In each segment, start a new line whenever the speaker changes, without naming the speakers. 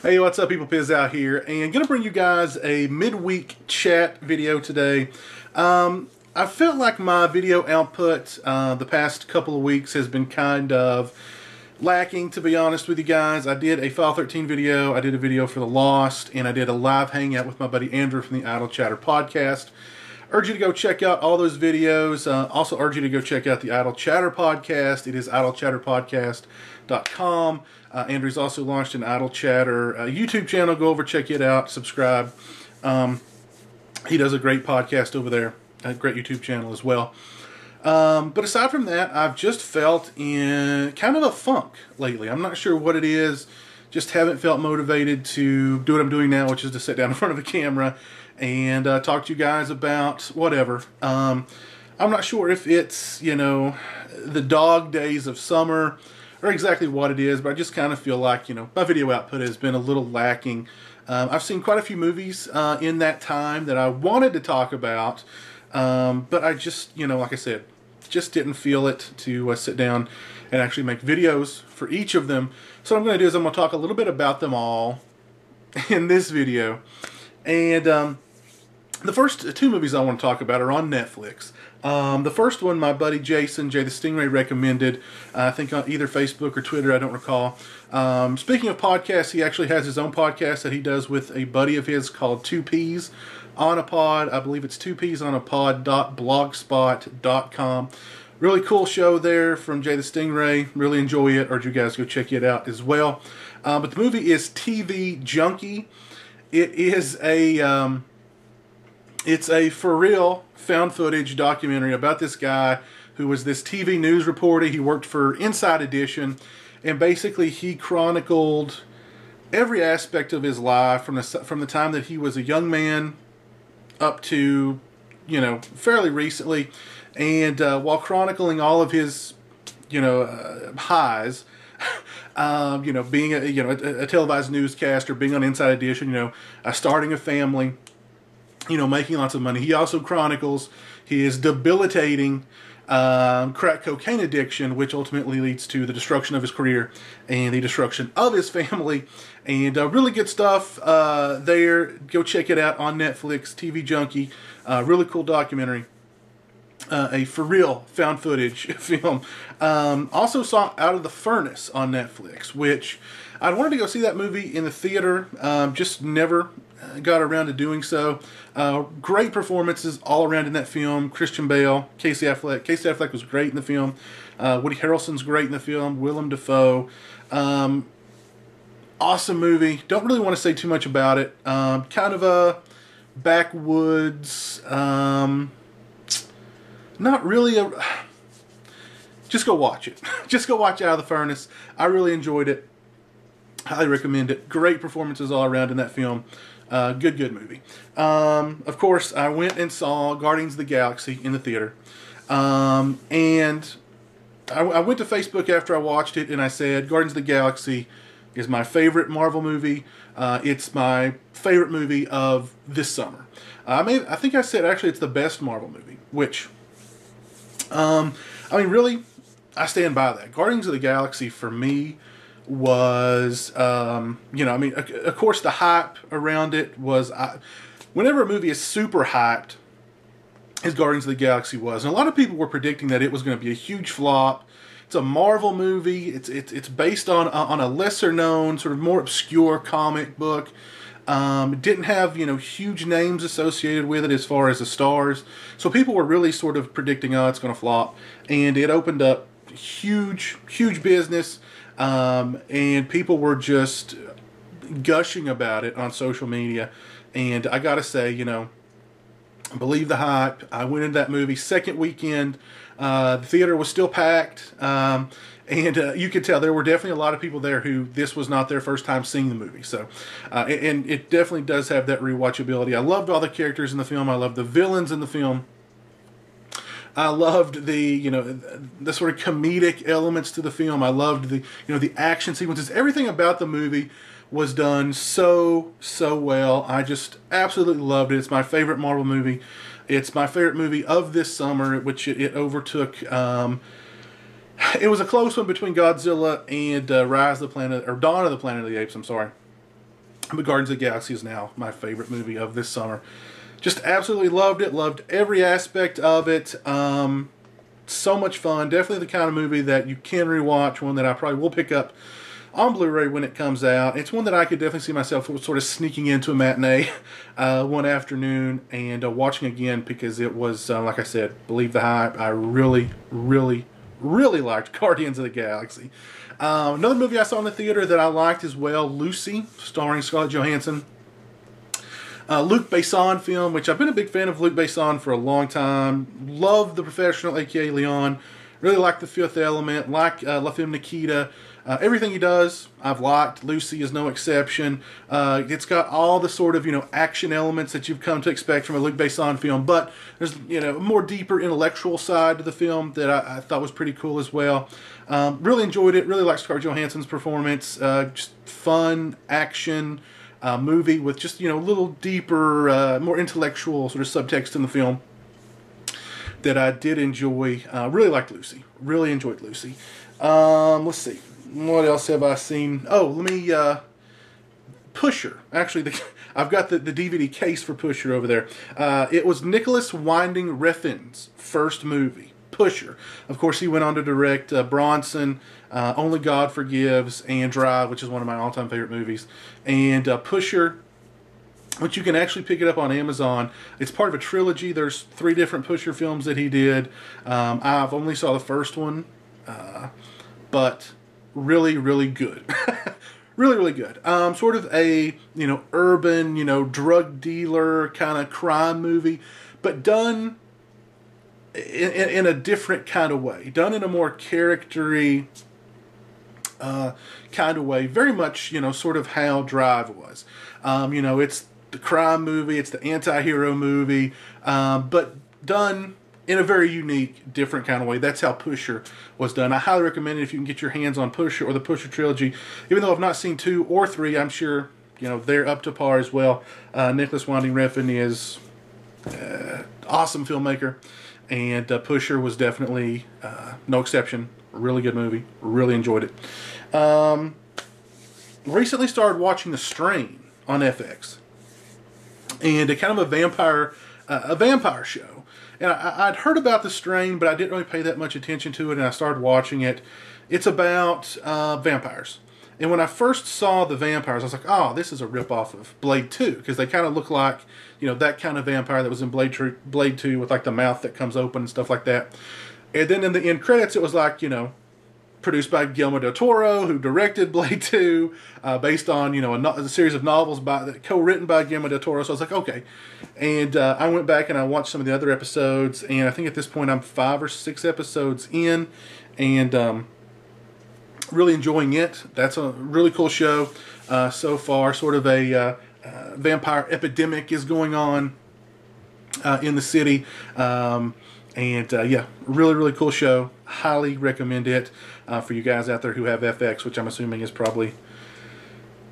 Hey, what's up, people? Piz out here, and gonna bring you guys a midweek chat video today. I felt like my video output the past couple of weeks has been kind of lacking, to be honest with you guys. I did a File 13 video, I did a video for The Lost, and I did a live hangout with my buddy Andrew from the Idle Chatter podcast. Urge you to go check out all those videos. Also urge you to go check out the Idle Chatter podcast. It is idlechatterpodcast.com. Andrew's also launched an Idle Chatter YouTube channel. Go over, check it out, subscribe. He does a great podcast over there, a great YouTube channel as well. But aside from that, I've just felt in kind of a funk lately. I'm not sure what it is. Just haven't felt motivated to do what I'm doing now, which is to sit down in front of a camera and talk to you guys about whatever. I'm not sure if it's, the dog days of summer or exactly what it is, but I just kind of feel like, my video output has been a little lacking. I've seen quite a few movies in that time that I wanted to talk about, but I just, like I said, just didn't feel it to sit down and actually make videos for each of them. So what I'm going to do is I'm going to talk a little bit about them all in this video. And the first two movies I want to talk about are on Netflix. The first one, my buddy Jason, Jay the Stingray, recommended, I think on either Facebook or Twitter, I don't recall. Speaking of podcasts, he actually has his own podcast that he does with a buddy of his called 2Ps on a Pod. I believe it's 2psonapod.blogspot.com. Really cool show there from Jay the Stingray. Really enjoy it. Urge you guys to go check it out as well. But the movie is TV Junkie. It is it's a for real found footage documentary about this guy who was this TV news reporter. He worked for Inside Edition, and basically he chronicled every aspect of his life from the time that he was a young man up to, fairly recently. And while chronicling all of his, highs, being a televised newscaster, being on Inside Edition, starting a family, making lots of money. He also chronicles his debilitating crack cocaine addiction, which ultimately leads to the destruction of his career and the destruction of his family. And really good stuff there. Go check it out on Netflix, TV Junkie. Really cool documentary. A for real found footage film. Also saw Out of the Furnace on Netflix, which I wanted to go see that movie in the theater, just never got around to doing so. Great performances all around in that film. Christian Bale, Casey Affleck. Casey Affleck was great in the film. Woody Harrelson's great in the film. Willem Dafoe. Awesome movie. Don't really want to say too much about it. Kind of a backwoods... not really a... Just go watch it. Just go watch Out of the Furnace. I really enjoyed it. Highly recommend it. Great performances all around in that film. Good movie. Of course, I went and saw Guardians of the Galaxy in the theater. And I went to Facebook after I watched it and I said, Guardians of the Galaxy is my favorite Marvel movie. It's my favorite movie of this summer. I think I said actually it's the best Marvel movie, which... really, I stand by that. Guardians of the Galaxy, for me, was, of course, the hype around it was, whenever a movie is super hyped, as Guardians of the Galaxy was, and a lot of people were predicting that it was going to be a huge flop. It's a Marvel movie. It's based on a lesser known, sort of more obscure comic book. It didn't have, huge names associated with it as far as the stars. So people were really sort of predicting, oh, it's going to flop. And it opened up huge business. And people were just gushing about it on social media. And I got to say, believe the hype. I went into that movie second weekend. The theater was still packed. And you could tell there were definitely a lot of people there who this was not their first time seeing the movie. So, and it definitely does have that rewatchability. I loved all the characters in the film. I loved the villains in the film. I loved the, the sort of comedic elements to the film. I loved the, the action sequences. Everything about the movie was done so well. I just absolutely loved it. It's my favorite Marvel movie. It's my favorite movie of this summer, which it overtook. It was a close one between Godzilla and Rise of the Planet, or Dawn of the Planet of the Apes, I'm sorry. But Guardians of the Galaxy is now my favorite movie of this summer. Just absolutely loved it. Loved every aspect of it. So much fun. Definitely the kind of movie that you can rewatch. One that I probably will pick up on Blu-ray when it comes out. It's one that I could definitely see myself sort of sneaking into a matinee one afternoon and watching again, because it was, like I said, believe the hype. I really, really, really liked Guardians of the Galaxy. Another movie I saw in the theater that I liked as well, Lucy, starring Scarlett Johansson. Luc Besson film, which I've been a big fan of Luc Besson for a long time. Love The Professional, aka Leon. Really like The Fifth Element. Like La Femme Nikita. Everything he does, I've liked. Lucy is no exception. It's got all the sort of, action elements that you've come to expect from a Luc Besson film, but there's, a more deeper intellectual side to the film that I thought was pretty cool as well. Really enjoyed it. Really liked Scarlett Johansson's performance. Just fun action movie with just, a little deeper, more intellectual sort of subtext in the film that I did enjoy. Really liked Lucy. Really enjoyed Lucy. Let's see. What else have I seen? Oh, let me... Pusher. Actually, I've got the DVD case for Pusher over there. It was Nicholas Winding Refn's first movie, Pusher. Of course, he went on to direct Bronson, Only God Forgives, and Drive, which is one of my all-time favorite movies. And Pusher, which you can actually pick it up on Amazon. It's part of a trilogy. There's 3 different Pusher films that he did. I've only saw the first one, but really, really good. Really, really good. Sort of a, urban, drug dealer kind of crime movie, but done in a different kind of way. Done in a more charactery kind of way. Very much, sort of how Drive was. It's the crime movie, it's the anti-hero movie, but done in a very unique, different kind of way. That's how Pusher was done. I highly recommend it if you can get your hands on Pusher or the Pusher trilogy. Even though I've not seen 2 or 3, I'm sure, they're up to par as well. Nicholas Winding Refn is awesome filmmaker, and Pusher was definitely no exception. Really good movie. Really enjoyed it. Recently started watching The Strain on FX, and a kind of a vampire show. And I'd heard about The Strain, but I didn't really pay that much attention to it, and I started watching it. It's about vampires. And when I first saw the vampires, I was like, oh, this is a ripoff of Blade 2, because they kind of look like, that kind of vampire that was in Blade 2 with, like, the mouth that comes open and stuff like that. And then in the end credits, it was like, produced by Guillermo del Toro, who directed Blade 2, based on, a series of novels co-written by Guillermo del Toro. So I was like, okay. And I went back and I watched some of the other episodes, and I think at this point I'm 5 or 6 episodes in, and really enjoying it. That's a really cool show so far. Sort of a vampire epidemic is going on in the city. Yeah, really, really cool show. Highly recommend it for you guys out there who have FX, which I'm assuming is probably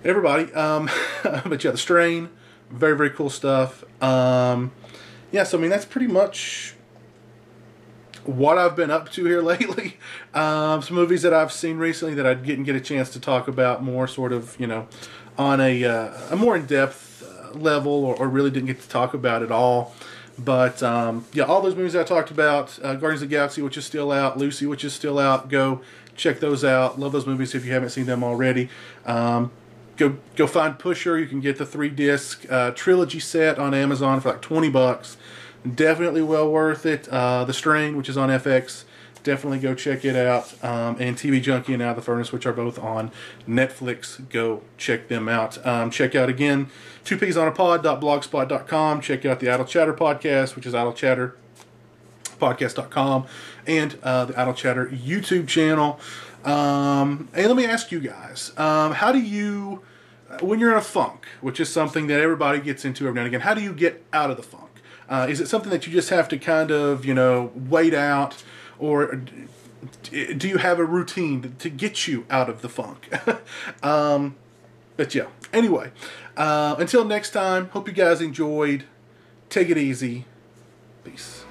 everybody. But yeah, The Strain, very, very cool stuff. Yeah, so I mean, that's pretty much what I've been up to here lately. Some movies that I've seen recently that I didn't get a chance to talk about more sort of, on a more in-depth level, or really didn't get to talk about at all. But, yeah, all those movies I talked about, Guardians of the Galaxy, which is still out, Lucy, which is still out, go check those out. Love those movies if you haven't seen them already. Go find Pusher. You can get the 3-disc trilogy set on Amazon for like $20. Definitely well worth it. The Strain, which is on FX, definitely go check it out. And TV Junkie and Out of the Furnace, which are both on Netflix. Go check them out. Check out, again, 2psonapod.blogspot.com. Check out the Idle Chatter podcast, which is idlechatterpodcast.com, and the Idle Chatter YouTube channel. And let me ask you guys, how do you, when you're in a funk, which is something that everybody gets into every now and again, how do you get out of the funk? Is it something that you just have to kind of, wait out, or do you have a routine to get you out of the funk? But yeah, anyway, until next time, hope you guys enjoyed. Take it easy. Peace.